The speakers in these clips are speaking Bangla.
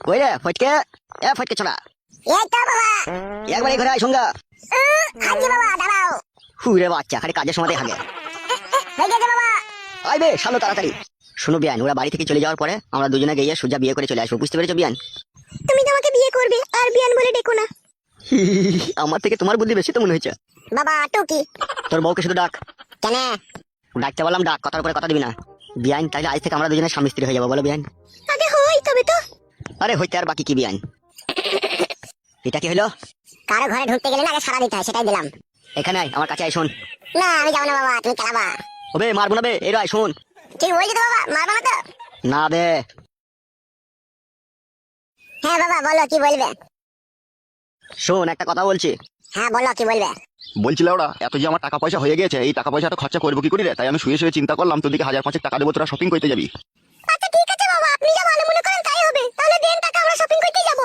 কই রে ফটকে? এ ফটকে ছোড়া, এই তো বাবা। একবার এই ঘরে আয় সঙ্গা। আজকে বাবা দাঁড়াও। হুরে বাচ্চা, খালি কাজের সময় হাগে। হয়ে গেছে বাবা। আয় বে শালো তাড়াতাড়ি। শোনো বিয়ান, ওরা বাড়ি থেকে চলে যাওয়ার পরে আমরা দুজনে গিয়ে সোজা বিয়ে করে চলে আসবো, বুঝতে পেরেছো বিয়ান? তুমি তো আমাকে বিয়ে করবে আর বিয়ান বলে ডেকো না। আমার থেকে তোমার বুদ্ধি বেশি তো মনে হয়েছে। বাবা টুকি। তোর বউকে শুধু ডাক। কেন? ডাকতে বললাম ডাক, কথার উপরে কথা দিবি না। বিয়ান, তাহলে আজ থেকে আমরা দুজনে স্বামী স্ত্রী হয়ে যাবো, বলো বিয়ান? আগে হই তবে তো। আরে হইতে আর বাকি কি বিয়ান? এটা কি হলো? কারো ঘরে ঢুকতে গেলে না আগে সারা দিতে হয়, সেটাই দিলাম। এখানে আয়, আমার কাছে আয়, শোন। না আমি যাবো না বাবা, তুমি চালাবা। ওবে মারবো না বে, এর আয় শোন। ঠিক বলছি তো বাবা, মারবো না তো? না বে। হ্যাঁ বাবা বলো, কি বলবে? শোন, একটা কথা বলছি। হ্যাঁ বলো, কি বলবে? বলছিল ওরা এত যে আমার টাকা পয়সা হয়ে গেছে, এই টাকা পয়সা তো খরচা করবো কি করি রে? তাই আমি শুয়ে শুয়ে চিন্তা করলাম, তোদিকে 1000-5 টাকা দেবো, তোরা শপিং করতে যাবি। আচ্ছা ঠিক আছে বাবা, আপনি যা ভালো মনে করেন তাই হবে। তাহলে দেন টাকা, আমরা শপিং করতে যাব।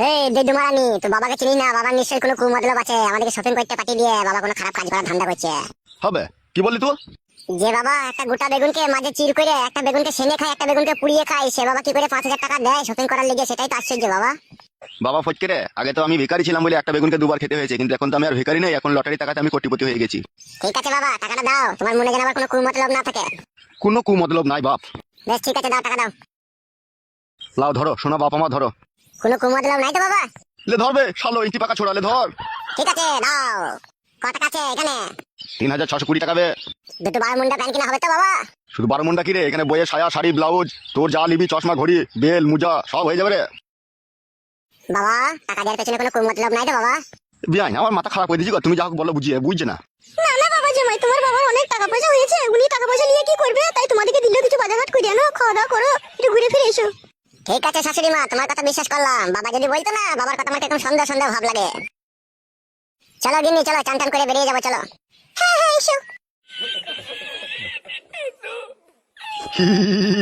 এই দেদু মারানি, তুই বাবাকে চিনি না? বাবার নিশ্চয়ই কোনো কুমতলব আছে, আমাদেরকে শপিং করতে পাঠিয়ে দিয়ে বাবা কোনো খারাপ কাজ করার ধান্দা করছে। হবে কি বললি তুই? যে বাবা একটা গোটা বেগুনকে মাঝে চির করে একটা বেগুনকে সেনে খায়, একটা বেগুনকে পুড়িয়ে খায়, সে বাবা কি করে 5000 টাকা দেয় শপিং করার লেগে? সেটাই তো আশ্চর্য বাবা। বাবা ফটকে রে, আগে তো আমি ভিখারি ছিলাম বলে একটা বেগুনকে দুবার খেতে হয়েছে, কিন্তু এখন তো আমি আর ভিখারি নেই, এখন লটারি টাকাতে আমি কোটিপতি হয়ে গেছি। ঠিক আছে বাবা, টাকাটা দাও, তোমার মনে যেন আবার কোনো কুমতলব না থাকে। কোনো কুমতলব নাই বাপ। বেশ ঠিক আছে, দাও টাকা দাও। লাও ধরো, শোনা বাপ আমার ধরো। কোনো কুমতলব নাই তো বাবা? লে ধরবে শালো, ইঞ্চি পাকা ছোড়ালে ধর। ঠিক আছে দাও। কত টাকা আছে এখানে? 3620 টাকা বে। দুটো 12 মুন্ডা প্যান্ট কিনা হবে তো বাবা? শুধু 12 মুন্ডা কি রে, এখানে বইয়ে সায়া শাড়ি ব্লাউজ তোর যা নিবি, চশমা ঘড়ি বেল মুজা সব হয়ে যাবে রে। বাবা টাকা দেওয়ার পেছনে কোনো কুমতলব নাই তো বাবা? বিয়াই আমার মাথা খারাপ করে দিয়েছি গো, তুমি যা হোক বলো, বুঝছে না। না না বাবা জামাই, তোমার বাবার অনেক টাকা পয়সা হয়েছে, উনি টাকা পয়সা নিয়ে কি করবে? তাই তোমাদেরকে দিল কিছু বাজারঘাট করে আনো, খাওয়া দাওয়া করো, একটু ঘুরে ফিরে এসো। ঠিক আছে শাশুড়ি মা, তোমার কথা বিশ্বাস করলাম। বাবা যদি বলতো না, বাবার কথা আমার একদম সন্দেহ সন্দেহ ভাব লাগে। চলো গিন্নি চলো, চান টান করে বেরিয়ে যাবো, চলো। হ্যাঁ হ্যাঁ এসো।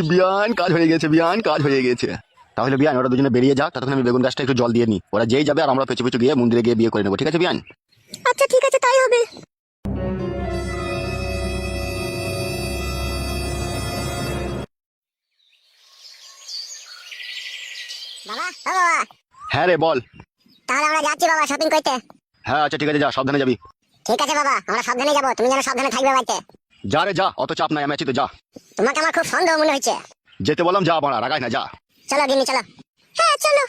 বিয়ান কাজ হয়ে গেছে, বিয়ান কাজ হয়ে গেছে। তাহলে বিয়ান ওরা দুজনে বেরিয়ে যাক, ততক্ষণ আমি বেগুন গাছটা একটু জল দিয়ে নি, ওরা যেই যাবে আর আমরা পেছু পেছু গিয়ে মন্দিরে গিয়ে বিয়ে করে নেবো, ঠিক আছে বিয়ান? আচ্ছা ঠিক আছে, তাই হবে। বাবা ও বাবা। হ্যাঁ রে বল। তাহলে আমরা যাচ্ছি বাবা শপিং করতে। হ্যাঁ আচ্ছা ঠিক আছে, যা সাবধানে যাবি। ঠিক আছে বাবা, আমরা সাবধানে যাবো, তুমি যেন সাবধানে থাকবে বাড়িতে। যা রে যা, অত চাপ নাই, আমি আছি তো, যা। তোমাকে আমার খুব সন্দেহ মনে হচ্ছে। যেতে বললাম যা, বাড়া রাগাই না, যা। চলো গিন্নি চলো। হ্যাঁ চলো।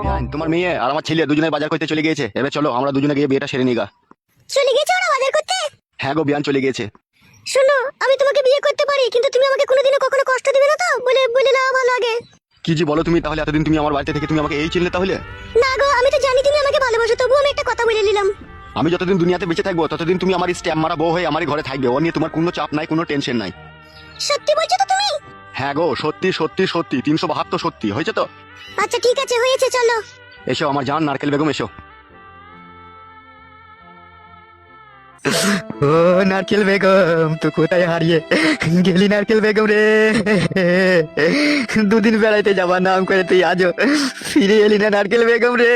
বিয়ান, তোমার মেয়ে আর আমার ছেলে দুজনে বাজার করতে চলে গিয়েছে, এবার চলো আমরা দুজনে গিয়ে বিয়েটা সেরে নিগা। চলে গেছে ওরা বাজার করতে? হ্যাঁ গো বিয়ান, চলে গিয়েছে। শোনো, আমি তোমাকে বিয়ে করতে পারি, কিন্তু তুমি আমাকে কোনোদিনও কখনো কষ্ট দিবে না তো? বলে বলে নাও ভালো আগে। কি জি বলো তুমি? তাহলে এতদিন তুমি আমার বাড়িতে থেকে তুমি আমাকে এই চিনলে তাহলে? না গো, আমি তো জানি তুমি আমাকে ভালোবাসো, তবু আমি একটা কথা বলে নিলাম। আমি যতদিন দুনিয়াতে বেঁচে থাকবো ততদিন তুমি আমার স্ট্যাম্প মারা বউ হয়ে আমার ঘরে থাকবে, ও নিয়ে তোমার কোনো চাপ নাই, কোনো টেনশন নাই। সত্যি বলছো তো তুমি? হ্যাঁ গো সত্যি সত্যি সত্যি, 372 সত্যি হয়েছে তো। আচ্ছা ঠিক আছে, হয়েছে, চলো। এসো আমার জান নারকেল বেগম, এসো। ও নারকেল বেগম, তুই কোথায় হারিয়ে গেলি নারকেল বেগম রে? দুদিন বেড়াইতে যাবার নাম করে তুই আজও ফিরে এলি না নারকেল বেগম রে।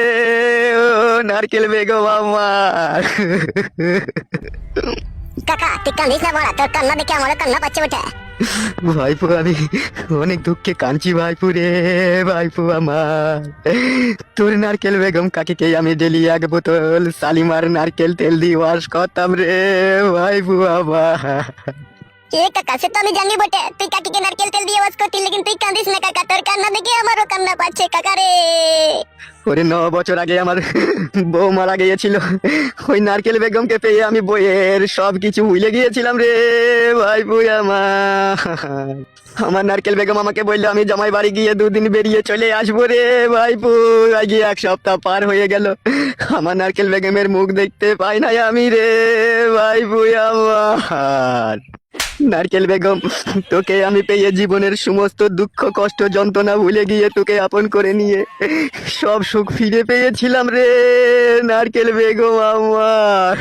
ও নারকেল বেগম আমার। কাকা তুই কান্দিস না বড়া, তোর কান্না দেখে আমারও কান্না পাচ্ছে ওঠে। ভাইপো আমি অনেক দুঃখে কাঁদছি ভাইপো রে, ভাইপো আমার। তোর নারকেল বেগম কাকিকে আমি ডেলি 1 বোতল শালিমার নারকেল তেল দিয়ে ওয়াশ করতাম রে ভাইপো আমার। এ কাকা সে তো আমি জানি বটে, তুই কাকিকে নারকেল তেল দিয়ে ওয়াশ করতি, লেকিন তুই কান্দিস না কাকা, তোর কান্না দেখে আমারও কান্না পাচ্ছে কাকা রে। ওরে 9 বছর আগে আমার বউ মারা গিয়েছিল, ওই নারকেল বেগমকে পেয়ে আমি বইয়ের সবকিছু ভুলে গিয়েছিলাম রে ভাইপো আমার। আমার নারকেল বেগম আমাকে বললো আমি জামাই বাড়ি গিয়ে 2 দিন বেরিয়ে চলে আসবো রে ভাইপো। আগে 1 সপ্তাহ পার হয়ে গেল, আমার নারকেল বেগমের মুখ দেখতে পাই না আমি রে ভাইপো আমার। নারকেল বেগম, তোকে আমি পেয়ে জীবনের সমস্ত দুঃখ কষ্ট যন্ত্রণা ভুলে গিয়ে তোকে আপন করে নিয়ে সব সুখ ফিরে পেয়েছিলাম রে নারকেল বেগম আমার।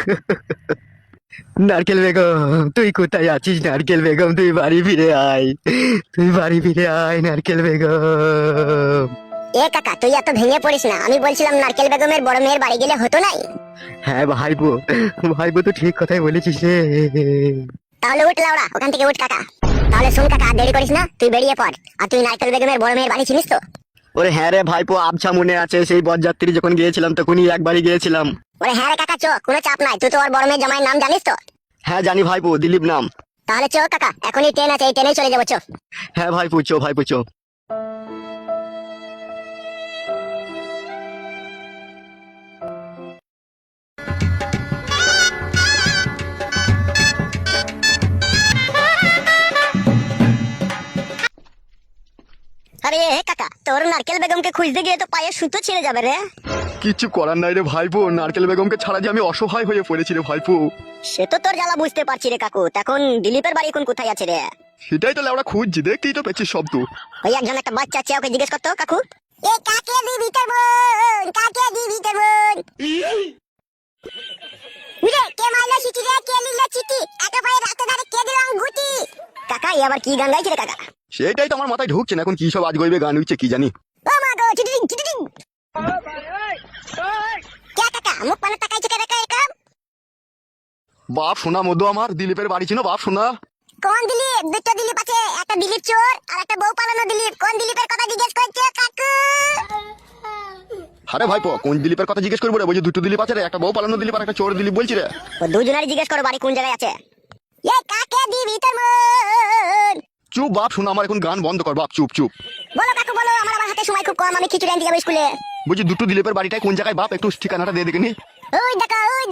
নারকেল বেগম তুই কোথায় আছিস? নারকেল বেগম তুই বাড়ি ফিরে আয়, তুই বাড়ি ফিরে আয় নারকেল বেগম। এ কাকা তুই এত ভেঙে পড়িস না, আমি বলছিলাম নারকেল বেগমের বড় মেয়ের বাড়ি গেলে হতো নাই? হ্যাঁ ভাইপো, ভাইপো তো ঠিক কথাই বলেছিস রে। তাহলে উঠ লাউড়া, ওখান থেকে উঠ কাকা। তাহলে শুন কাকা, আর দেরি করিস না, তুই বেরিয়ে পড়। আর তুই নারকেল বেগমের বড় মেয়ের বাড়ি চিনিস তো? ওরে হ্যাঁ রে ভাইপো, আবছা মনে আছে, সেই বরযাত্রী যখন গিয়েছিলাম তখনই একবারই গিয়েছিলাম। ওরে হ্যাঁ রে কাকা, চো, কোনো চাপ নাই। তুই তো ওর বড় মেয়ের জামাইয়ের নাম জানিস তো? হ্যাঁ জানি ভাইপো, দিলীপ নাম। তাহলে চো কাকা, এখনই ট্রেন আছে, এই ট্রেনেই চলে যাবো, চো। হ্যাঁ ভাইপো চো, ভাইপো চো। আরে কাকা, তোর নারকেল বেগমকে খুঁজতে গিয়ে তো পায়ে সুতো ছিঁড়ে যাবে রে। কিচ্ছু করার নাই রে ভাইপো, নারকেল বেগমকে ছাড়া যে আমি অসহায় হয়ে পড়েছি রে ভাইপো। সে তো তোর জ্বালা বুঝতে পারছি রে কাকু। এখন দিলীপের বাড়ি এখন কোথায় আছে রে? সেটাই তো আমরা খুঁজছি, দেখতেই তো পেয়েছি সব তো। ওই একজন একটা বাচ্চা আছে, ওকে জিজ্ঞেস করতো কাকু। এ কাকে দিবি তোর বোন, কাকে দিবি তোর বোন? বুঝে কে মাইলো চিঠি রে, কে লিলো চিঠি, একা পায়ে রাতে ধারে কে দিলাম গুটি। কাকা এই আবার কি গান গাইছে রে কাকা? সেটাই তো আমার মাথায় ঢুকছে না, এখন কি সব আজ গইবে গান হচ্ছে কি জানি। ও মা গো, চিঠি দিন, চিঠি দিন। কে কাকা মুখ পানে তাকাইছে কে রে কাকা? বাপ শোনা মধু আমার, দিলীপের বাড়ি ছিল বাপ শোনা। কোন দিলীপ? দুটো দিলীপ আছে, একটা দিলীপ চোর আর একটা বউ পালানো দিলীপ। কোন দিলীপের কথা জিজ্ঞেস করছে কাকু? আরে ভাইপো, কোন দিলীপের কথা জিজ্ঞেস করবো রে? বলছি দুটো দিলীপ আছে রে, একটা বউ পালানো দিলীপ আর একটা চোর দিলীপ বলছি রে। ও দুজনেরই জিজ্ঞেস করো বাড়ি কোন জায়গায় আছে। এ কাকে দিবি তোর বোন? চুপ বাপ শোনা আমার, এখন গান বন্ধ কর বাপ, চুপ চুপ। বলো কাকু বলো, আমার হাতে সময় খুব কম, আমি খিচুড়ি আনতে যাবো স্কুলে। বলছি দুটো দিলীপের বাড়িটাই কোন জায়গায় বাপ, একটু ঠিকানাটা দিয়ে দেখে নি। ওই দেখো ওই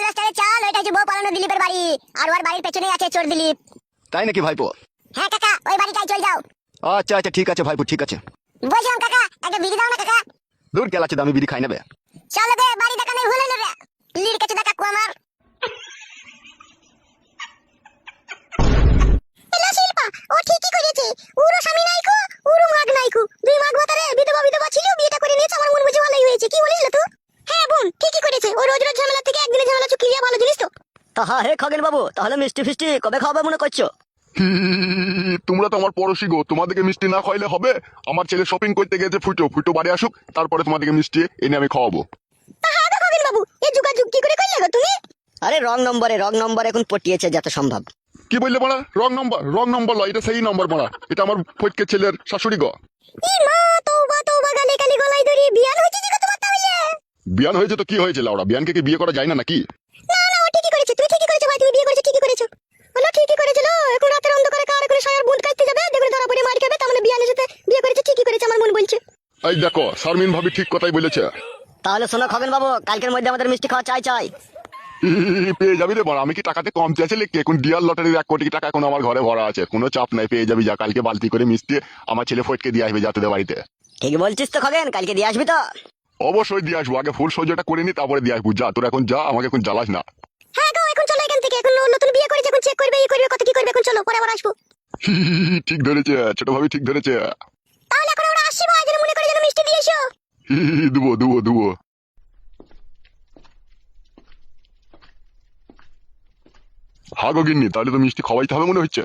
রাস্তায় চাল, ওইটা হচ্ছে বউ পালানো দিলীপের বাড়ি। আর ওর বাড়ির পেছনেই আছে চোর দিলীপ। তাই নাকি ভাইপো? হ্যাঁ কাকা, ওই বাড়িটাই চল যাও। আচ্ছা আচ্ছা ঠিক আছে ভাইপো, ঠিক আছে। বলছিলাম কাকা, একটা বিড়ি দাও না কাকা। দূর গেল আছে, আমি বিড়ি খাই নেবে। চলো গে, বাড়ি দেখানোর ভুলে নেবে। লির কাছে দেখা আমার। এলা শিল্পা, ও ঠিকই করেছে। উরো স্বামী নাইকো, উরো মাগ নাইকো। দুই মাগ ভাতারে বিধবা ছিল, বিয়েটা করে নিয়েছে। আমার মন বুঝে ভালোই হয়েছে। কি বলিস তুই? হ্যাঁ বোন, ঠিকই করেছে। ও রোজ রোজ ঝামেলা থেকে একদিনে ঝামেলা চুকিয়ে ভালো জিনিস তো। তাহা হে খগেন বাবু, তাহলে মিষ্টি ফিষ্টি কবে খাওয়াবে মনে করছো? তোমরা তো আমার পড়োশি গো, তোমাদেরকে মিষ্টি না খাইলে হবে? আমার ছেলে শপিং করতে গেছে, ফুটো ফুটো বাড়ি আসুক, তারপরে তোমাদেরকে মিষ্টি এনে আমি খাওয়াবো। হ্যাঁ গো খগেন বাবু, এই যোগাযোগ কি করে করলে গো তুমি? আরে রং নম্বর এখন পটিয়েছে যত সম্ভব। কি বললে মারা? রং নম্বর লয়, এটা সেই নম্বর মারা। এটা আমার ফটকে ছেলের শাশুড়ি গো। ই মা, তওবা গালে গালি গলায় ধরি বিয়ান হয়েছে যে তোমার তাহলে? বিয়ান হয়েছে তো কি হয়েছে লাউড়া, বিয়ানকে কি বিয়ে করা যায় না নাকি? না না, ও ঠিকই করেছে। তুমি ঠিকই করেছো ভাই, তুমি বিয়ে করেছো ঠিকই করেছো। হলো ঠিকই করেছিল। এখন রাতের অন্ধকারে কার করে সায়ার বুঁদ কাটতে যাবে, দেখলে ধরা পড়ে মার খাবে। তার মানে বিয়ানের সাথে বিয়ে করেছে, ঠিকই করেছে আমার মন বলছে। এই দেখো, শারমিন ভাবি ঠিক কথাই বলেছে। তাহলে শোনো খগেন বাবু, কালকের মধ্যে আমাদের মিষ্টি খাওয়া চাই। পেয়ে যাবি রে মারা, আমি কি টাকাতে কম চেয়েছি লিখি? এখন ডিয়ার লটারির 1 কোটি টাকা এখন আমার ঘরে ভরা আছে, কোনো চাপ নাই, পেয়ে যাবি। যা কালকে বালতি করে মিষ্টি আমার ছেলে ফটকে দিয়ে আসবে যা তোদের বাড়িতে। ঠিক বলছিস তো খগেন, কালকে দিয়ে আসবি তো? অবশ্যই দিয়ে আসবো, আগে ফুল সহ্যটা করে নি তারপরে দিয়ে আসবো। যা তোর এখন যা, আমাকে এখন জ্বালাস না। হ্যাঁ গো, এখন চলো এখান থেকে। এখন ও নতুন বিয়ে করেছে, এখন চেক করবে, এই করবে, কত কি করবে। এখন চলো, পরে আবার আসবো। ঠিক ধরেছে, ছোট ভাবি ঠিক ধরেছে। তাহলে এখন আমরা আসছি ভাই, যেন মনে করে যেন মিষ্টি দিয়ে এসো। দুবো। হা গো গিন্নি, তাহলে তো মিষ্টি খাওয়াইতে হবে মনে হচ্ছে।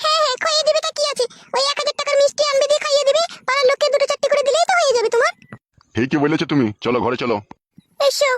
হ্যাঁ হ্যাঁ, খাইয়ে দিবে তা কি আছে। ওই 1000 টাকার মিষ্টি আনবে, দিয়ে খাইয়ে দিবে। পাড়ার লোককে 2-4টি করে দিলেই তো হয়ে যাবে তোমার। কি বলেছো তুমি? চলো ঘরে চলো। এসো।